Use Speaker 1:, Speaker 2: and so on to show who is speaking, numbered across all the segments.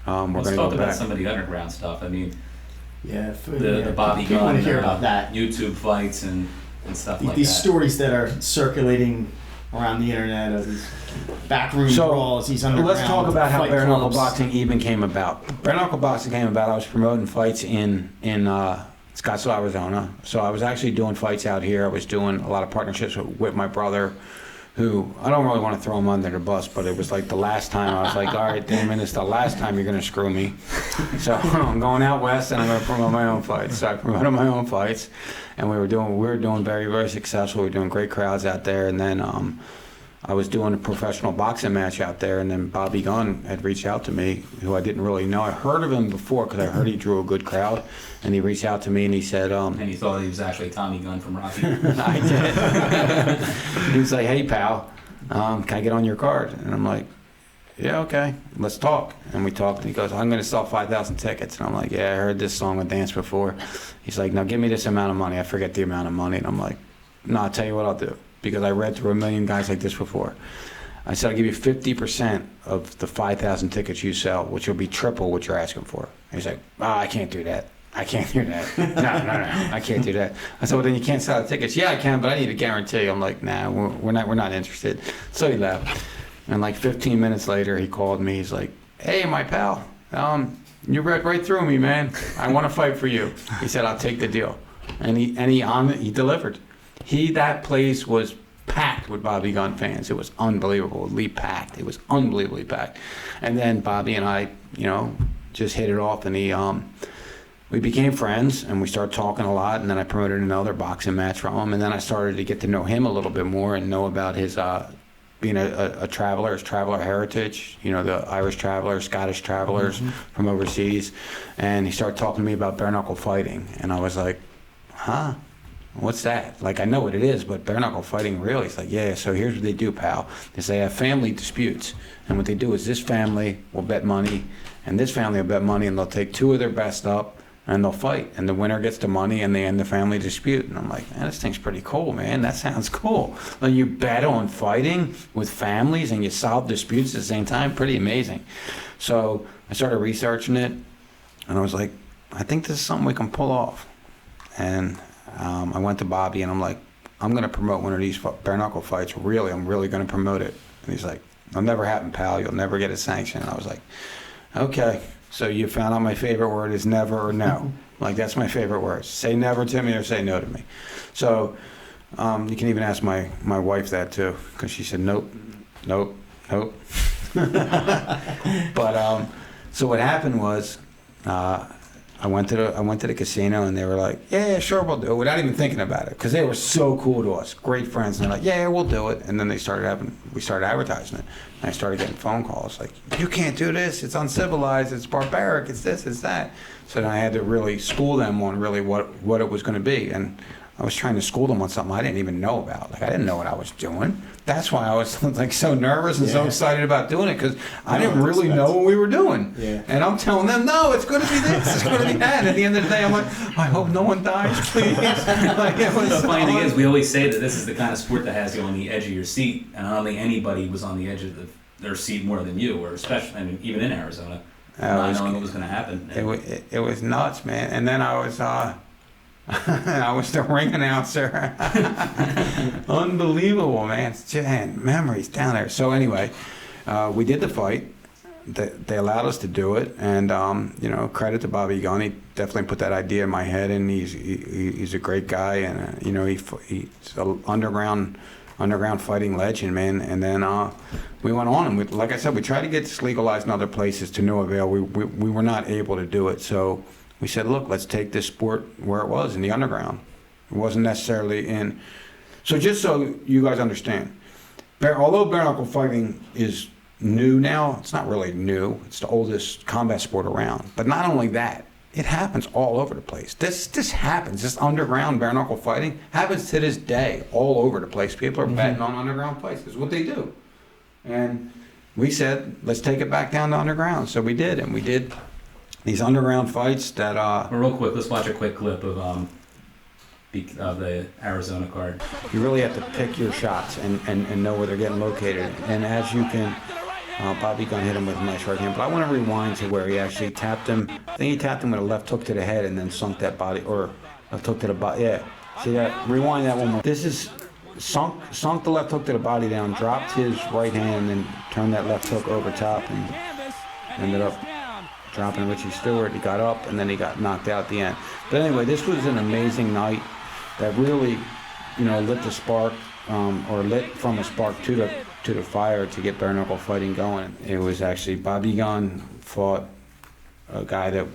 Speaker 1: Let's talk about some of the underground stuff. I mean, the Bobby
Speaker 2: Gunn,
Speaker 1: want to
Speaker 2: hear about that.
Speaker 1: YouTube fights and stuff like
Speaker 2: these
Speaker 1: that.
Speaker 2: stories that are circulating around the internet of these backroom brawls, these underground.
Speaker 3: Let's talk about how bare knuckle
Speaker 2: clubs.
Speaker 3: boxing even came about. Bare knuckle boxing came about. I was promoting fights in Scottsdale, Arizona. So I was actually doing fights out here. I was doing a lot of partnerships with my brother, who I don't really want to throw him under the bus, but it was like the last time I was like, all right, Damon, it's the last time you're going to screw me. So I'm going out west and I'm going to promote my own fights. So I promoted my own fights, and we were doing very, very successful. We were doing great crowds out there, and then I was doing a professional boxing match out there, and then Bobby Gunn had reached out to me, who I didn't really know. I heard of him before because I heard he drew a good crowd, and he reached out to me and he said...
Speaker 1: and you thought he was actually Tommy Gunn from Rocky?
Speaker 3: I did. He was like, hey, pal, can I get on your card? And I'm like, yeah, okay, let's talk. And we talked, and he goes, I'm going to sell 5,000 tickets. And I'm like, yeah, I heard this song and dance before. He's like, now give me this amount of money. I forget the amount of money. And I'm like, no, I'll tell you what I'll do. Because I read through a million guys like this before. I said, I'll give you 50% of the 5,000 tickets you sell, which will be triple what you're asking for. And he's like, I can't do that. I can't do that. No, I can't do that. I said, well, then you can't sell the tickets. Yeah, I can, but I need a guarantee. I'm like, nah, we're not interested. So he left. And like 15 minutes later, he called me. He's like, hey, my pal, you read right through me, man. I want to fight for you. He said, I'll take the deal. And he delivered. That place was packed with Bobby Gunn fans. It was unbelievably packed. It was unbelievably packed. And then Bobby and I, just hit it off, and we became friends, and we started talking a lot, and then I promoted another boxing match for him, and then I started to get to know him a little bit more and know about his being a traveler, his traveler heritage, the Irish travelers, Scottish travelers from overseas. And he started talking to me about bare knuckle fighting, and I was like, huh? What's that? Like, I know what it is, but bare knuckle fighting, really? It's like, yeah, so here's what they do, pal. Is they have family disputes. And what they do is this family will bet money, and this family will bet money, and they'll take two of their best up, and they'll fight. And the winner gets the money, and they end the family dispute. And I'm like, man, this thing's pretty cool, man. That sounds cool. Like, you bet on fighting with families, and you solve disputes at the same time. Pretty amazing. So I started researching it, and I was like, I think this is something we can pull off. And I went to Bobby, and I'm like, I'm going to promote one of these bare knuckle fights. Really, I'm really going to promote it. And he's like, it'll never happen, pal. You'll never get a sanction. And I was like, okay. So you found out my favorite word is never or no. Like, that's my favorite word. Say never to me or say no to me. So you can even ask my wife that too, because she said nope. But so what happened was, I went to the casino, and they were like, yeah, sure, we'll do it, without even thinking about it, because they were so cool to us, great friends, and they're like, yeah, we'll do it. And then we started advertising it, and I started getting phone calls like, you can't do this, it's uncivilized, it's barbaric, it's this, it's that. So then I had to really school them on really what it was going to be, and I was trying to school them on something I didn't even know about. Like, I didn't know what I was doing. That's why I was like so nervous and so excited about doing it, because I didn't really know what we were doing.
Speaker 2: Yeah.
Speaker 3: And I'm telling them, no, it's going to be this, it's going to be that. And at the end of the day, I'm like, I hope no one dies, please. Like, it was
Speaker 1: the funny thing is, we always say that this is the kind of sport that has you on the edge of your seat, and I don't think anybody was on the edge of their seat more than you, or especially, I mean, even in Arizona, not knowing what was going to happen.
Speaker 3: It was nuts, man. And then I was I was the ring announcer. Unbelievable, man. Memories down there. So anyway, we did the fight. They allowed us to do it, and credit to Bobby Gunn. He definitely put that idea in my head, and he's a great guy, and he's an underground fighting legend, man. And then we went on, and like I said, we tried to get this legalized in other places, to no avail. We were not able to do it, so we said, look, let's take this sport where it was, in the underground. It wasn't necessarily in... So just so you guys understand, although bare knuckle fighting is new now, it's not really new. It's the oldest combat sport around. But not only that, it happens all over the place. This happens. This underground bare knuckle fighting happens to this day all over the place. People are betting on underground fights. It's what they do. And we said, let's take it back down to underground. So we did, and we did these underground fights that...
Speaker 1: Real quick, let's watch a quick clip of the Arizona card.
Speaker 3: You really have to pick your shots and know where they're getting located. And as you can Bobby Gunn hit him with a nice right hand, but I want to rewind to where he actually tapped him. I think he tapped him with a left hook to the head and then sunk that body, or left hook to the body. Yeah, see that? Rewind that one more. This is sunk the left hook to the body down, dropped his right hand, and then turned that left hook over top, and ended up dropping Richie Stewart. He got up, and then he got knocked out at the end. But anyway, this was an amazing night that really, lit the spark, or lit from a spark to the fire to get bare knuckle fighting going. It was actually Bobby Gunn fought a guy that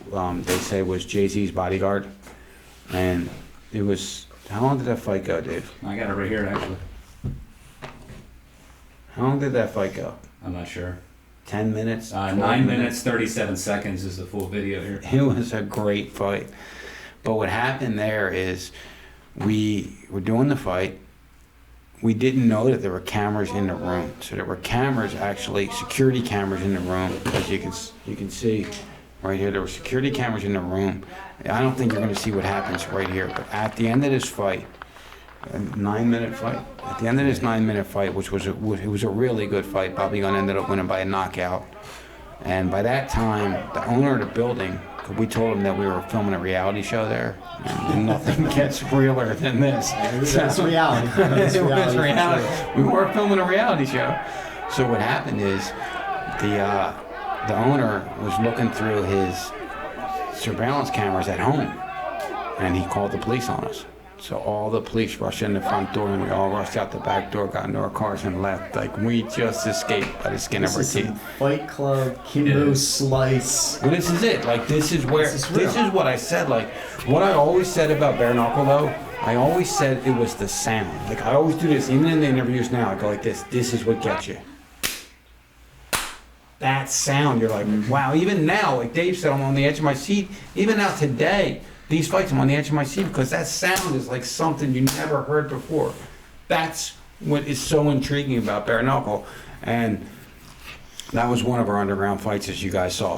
Speaker 3: they say was Jay-Z's bodyguard, and it was. How long did that fight go, Dave?
Speaker 1: I got it right here, actually.
Speaker 3: How long did that fight go?
Speaker 1: I'm not sure.
Speaker 3: 10 minutes?
Speaker 1: 9 minutes, 37 seconds is the full video here.
Speaker 3: It was a great fight. But what happened there is we were doing the fight. We didn't know that there were cameras in the room. So there were cameras, actually, security cameras in the room. As you can see right here, there were security cameras in the room. I don't think you're going to see what happens right here. But at the end of this fight, a 9-minute fight. At the end of this 9-minute fight, which was a really good fight, Bobby Gunn ended up winning by a knockout. And by that time, the owner of the building, we told him that we were filming a reality show there, and nothing gets realer than this.
Speaker 2: That's reality. That's
Speaker 3: It was reality.
Speaker 2: Sure.
Speaker 3: We were filming a reality show. So what happened is the owner was looking through his surveillance cameras at home, and he called the police on us. So all the police rushed in the front door, and we all rushed out the back door, got into our cars, and left. Like, we just escaped by the skin of our teeth.
Speaker 2: Fight Club, Kimbo Slice.
Speaker 3: Well, this is it. Like, this is what I said. Like, what I always said about bare knuckle, though, I always said it was the sound. Like, I always do this, even in the interviews now, I go like this. This is what gets you. That sound, you're like, wow. Even now, like Dave said, I'm on the edge of my seat. Even now today, these fights, I'm on the edge of my seat because that sound is like something you never heard before. That's what is so intriguing about bare knuckle. And that was one of our underground fights, as you guys saw.